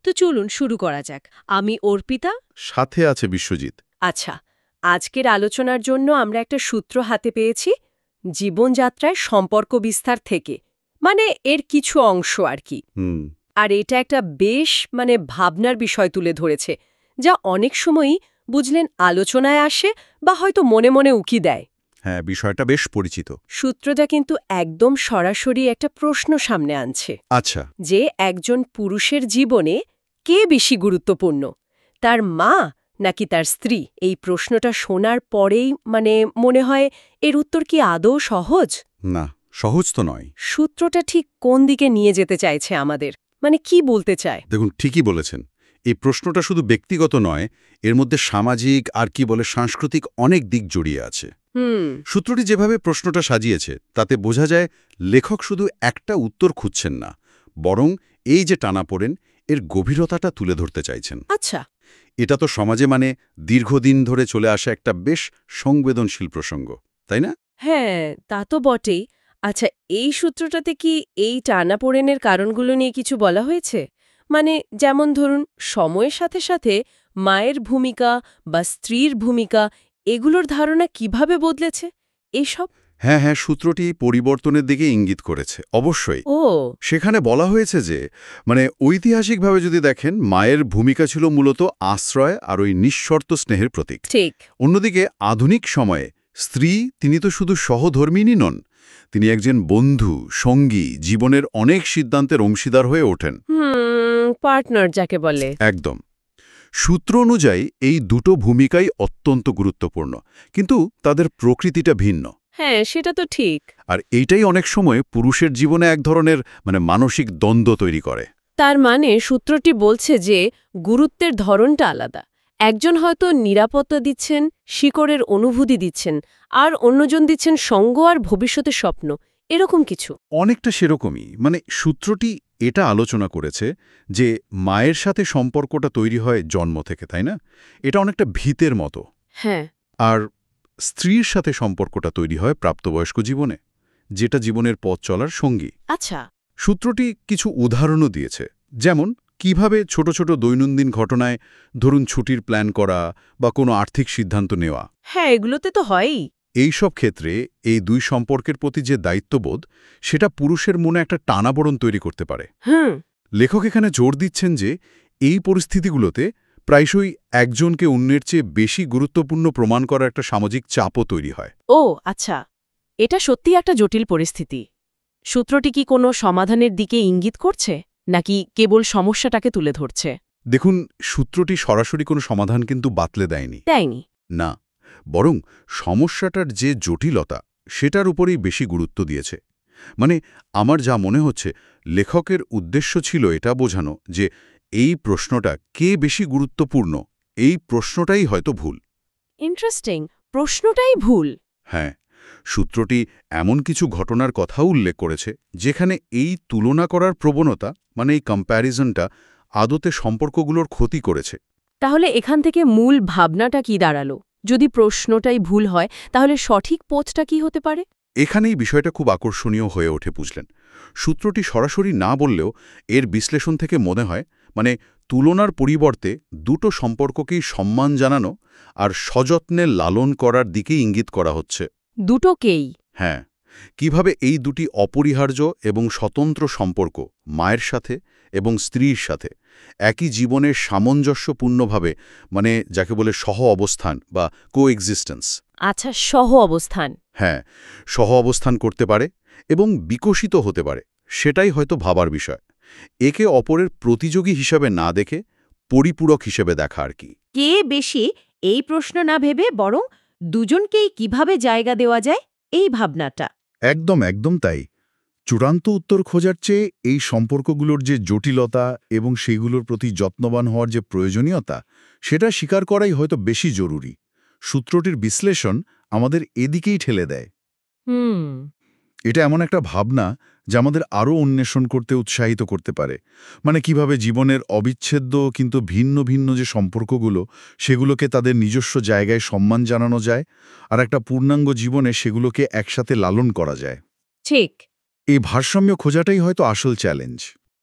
তো চলুন শুরু করা যাক। আমি অর্পিতা। সাথে আছে বিশ্বজিৎ। আচ্ছা, আজকের আলোচনার জন্য আমরা একটা সূত্র হাতে পেয়েছি, জীবনযাত্রায় সম্পর্ক বিস্তার থেকে, মানে এর কিছু অংশ আর কি। হুম। আর এটা একটা বেশ ভাবনার বিষয় তুলে ধরেছে, যা অনেক সময়ই বুঝলেন আলোচনায় আসে বা হয়তো মনে মনে উকি দেয়। হ্যাঁ, বিষয়টা বেশ পরিচিত। সূত্রটা কিন্তু একদম সরাসরি একটা প্রশ্ন সামনে আনছে আচ্ছা। যে একজন পুরুষের জীবনে কে বেশি গুরুত্বপূর্ণ, তার মা নাকি তার স্ত্রী? এই প্রশ্নটা শোনার পরেই মনে হয় এর উত্তর কি আদৌ সহজ? না, সহজ তো নয়। সূত্রটা ঠিক কোন দিকে নিয়ে যেতে চাইছে আমাদের, কি বলতে চায়? দেখুন, ঠিকই বলেছেন। এই প্রশ্নটা শুধু ব্যক্তিগত নয়, এর মধ্যে সামাজিক আর সাংস্কৃতিক অনেক দিক জড়িয়ে আছে। হুম। সূত্রটি যেভাবে প্রশ্নটা সাজিয়েছে তাতে বোঝা যায় লেখক শুধু একটা উত্তর খুঁজছেন না, বরং এই যে টানাপোড়েন এর গভীরতাটা তুলে ধরতে চাইছেন। আচ্ছা। এটা তো সমাজে দীর্ঘদিন ধরে চলে আসা একটা বেশ সংবেদনশীল প্রসঙ্গ, তাই না? হ্যাঁ, তা তো বটেই। আচ্ছা, এই সূত্রটাতে কি এই টানাপোড়েনের কারণগুলো নিয়ে কিছু বলা হয়েছে? যেমন ধরুন, সময়ের সাথে সাথে মায়ের ভূমিকা বা স্ত্রীর ভূমিকা, এগুলোর ধারণা কিভাবে বদলেছে এসব? হ্যাঁ হ্যাঁ, সূত্রটি পরিবর্তনের দিকে ইঙ্গিত করেছে, অবশ্যই। ও। সেখানে বলা হয়েছে যে ঐতিহাসিকভাবে যদি দেখেন, মায়ের ভূমিকা ছিল মূলত আশ্রয় আর ওই নিঃশর্ত স্নেহের প্রতীক। ঠিক। অন্যদিকে আধুনিক সময়ে স্ত্রী, তিনি তো শুধু সহধর্মিণী নন, তিনি একজন বন্ধু, সঙ্গী, জীবনের অনেক সিদ্ধান্তের অংশীদার হয়ে ওঠেন। পার্টনার যাকে বলে। একদম। সূত্র অনুযায়ী এই দুটো ভূমিকাই অত্যন্ত গুরুত্বপূর্ণ, কিন্তু তাদের প্রকৃতিটা ভিন্ন। হ্যাঁ, সেটা তো ঠিক। আর এইটাই অনেক সময় পুরুষের জীবনে এক ধরনের মানসিক দ্বন্দ্ব তৈরি করে। তার সূত্রটি বলছে যে গুরুত্বের ধরনটা আলাদা। একজন হয়তো নিরাপত্তা দিচ্ছেন, শিকড়ের অনুভূতি দিচ্ছেন, আর অন্যজন দিচ্ছেন সঙ্গ আর ভবিষ্যতের স্বপ্ন, এরকম কিছু। অনেকটা সেরকমই। সূত্রটি এটা আলোচনা করেছে যে মায়ের সাথে সম্পর্কটা তৈরি হয় জন্ম থেকে, তাই না? এটা অনেকটা ভিতের মতো। হ্যাঁ। আর স্ত্রীর সাথে সম্পর্কটা তৈরি হয় প্রাপ্তবয়স্ক জীবনে, যেটা জীবনের পথ চলার সঙ্গী। আচ্ছা। সূত্রটি কিছু উদাহরণও দিয়েছে, যেমন কিভাবে ছোট ছোট দৈনন্দিন ঘটনায়, ধরুন ছুটির প্ল্যান করা বা কোনো আর্থিক সিদ্ধান্ত নেওয়া। হ্যাঁ, এগুলোতে তো হয়ই। এই সব ক্ষেত্রে এই দুই সম্পর্কের প্রতি যে দায়িত্ববোধ, সেটা পুরুষের মনে একটা টানাপোড়েন তৈরি করতে পারে। হুম। লেখক এখানে জোর দিচ্ছেন যে এই পরিস্থিতিগুলোতে প্রায়শই একজনকে অন্যের চেয়ে বেশি গুরুত্বপূর্ণ প্রমাণ করার একটা সামাজিক চাপও তৈরি হয়। ও আচ্ছা, এটা সত্যিই একটা জটিল পরিস্থিতি। সূত্রটি কি কোনো সমাধানের দিকে ইঙ্গিত করছে, নাকি কেবল সমস্যাটাকে তুলে ধরছে? দেখুন, সূত্রটি সরাসরি কোনো সমাধান কিন্তু বাতলে দেয়নি। দেয়নি। না, বরং সমস্যাটার যে জটিলতা, সেটার উপরেই বেশি গুরুত্ব দিয়েছে। আমার যা মনে হচ্ছে, লেখকের উদ্দেশ্য ছিল এটা বোঝানো যে এই প্রশ্নটা কে বেশি গুরুত্বপূর্ণ, এই প্রশ্নটাই হয়তো ভুল। ইন্টারেস্টিং। প্রশ্নটাই ভুল। হ্যাঁ, সূত্রটি এমন কিছু ঘটনার কথাও উল্লেখ করেছে যেখানে এই তুলনা করার প্রবণতা, এই কম্প্যারিজনটা আদতে সম্পর্কগুলোর ক্ষতি করেছে। তাহলে এখান থেকে মূল ভাবনাটা কি দাঁড়ালো? যদি প্রশ্নটাই ভুল হয়, তাহলে সঠিক পথটা কি হতে পারে? এখানেই বিষয়টা খুব আকর্ষণীয় হয়ে ওঠে, বুঝলেন। সূত্রটি সরাসরি না বললেও এর বিশ্লেষণ থেকে মনে হয়, তুলনার পরিবর্তে দুটো সম্পর্ককেই সম্মান জানানো আর সযত্নে লালন করার দিকে ইঙ্গিত করা হচ্ছে। দুটোকেই। হ্যাঁ, কিভাবে এই দুটি অপরিহার্য এবং স্বতন্ত্র সম্পর্ক, মায়ের সাথে এবং স্ত্রীর সাথে, একই জীবনের সামঞ্জস্যপূর্ণভাবে, যাকে বলে সহ অবস্থান বা কোএক্সিস্টেন্স। আচ্ছা, সহ অবস্থান। হ্যাঁ, সহ অবস্থান করতে পারে এবং বিকশিত হতে পারে, সেটাই হয়তো ভাবার বিষয়। একে অপরের প্রতিযোগী হিসাবে না দেখে পরিপূরক হিসেবে দেখা আর কি। কে বেশি, এই প্রশ্ন না ভেবে বরং দুজনকেই কিভাবে জায়গা দেওয়া যায়, এই ভাবনাটা। একদম একদম তাই। চূড়ান্ত উত্তর খোঁজার চেয়ে এই সম্পর্কগুলোর যে জটিলতা এবং সেগুলোর প্রতি যত্নবান হওয়ার যে প্রয়োজনীয়তা, সেটা স্বীকার করাই হয়তো বেশি জরুরি। সূত্রটির বিশ্লেষণ আমাদের এদিকেই ঠেলে দেয়। হুম। এটা এমন একটা ভাবনা যা আমাদের আরও অন্বেষণ করতে উৎসাহিত করতে পারে। কিভাবে জীবনের অবিচ্ছেদ্য কিন্তু ভিন্ন ভিন্ন যে সম্পর্কগুলো, সেগুলোকে তাদের নিজস্ব জায়গায় সম্মান জানানো যায়, আর একটা পূর্ণাঙ্গ জীবনে সেগুলোকে একসাথে লালন করা যায়। ঠিক। এই ভারসাম্য খোঁজাটাই হয়তো আসল চ্যালেঞ্জ।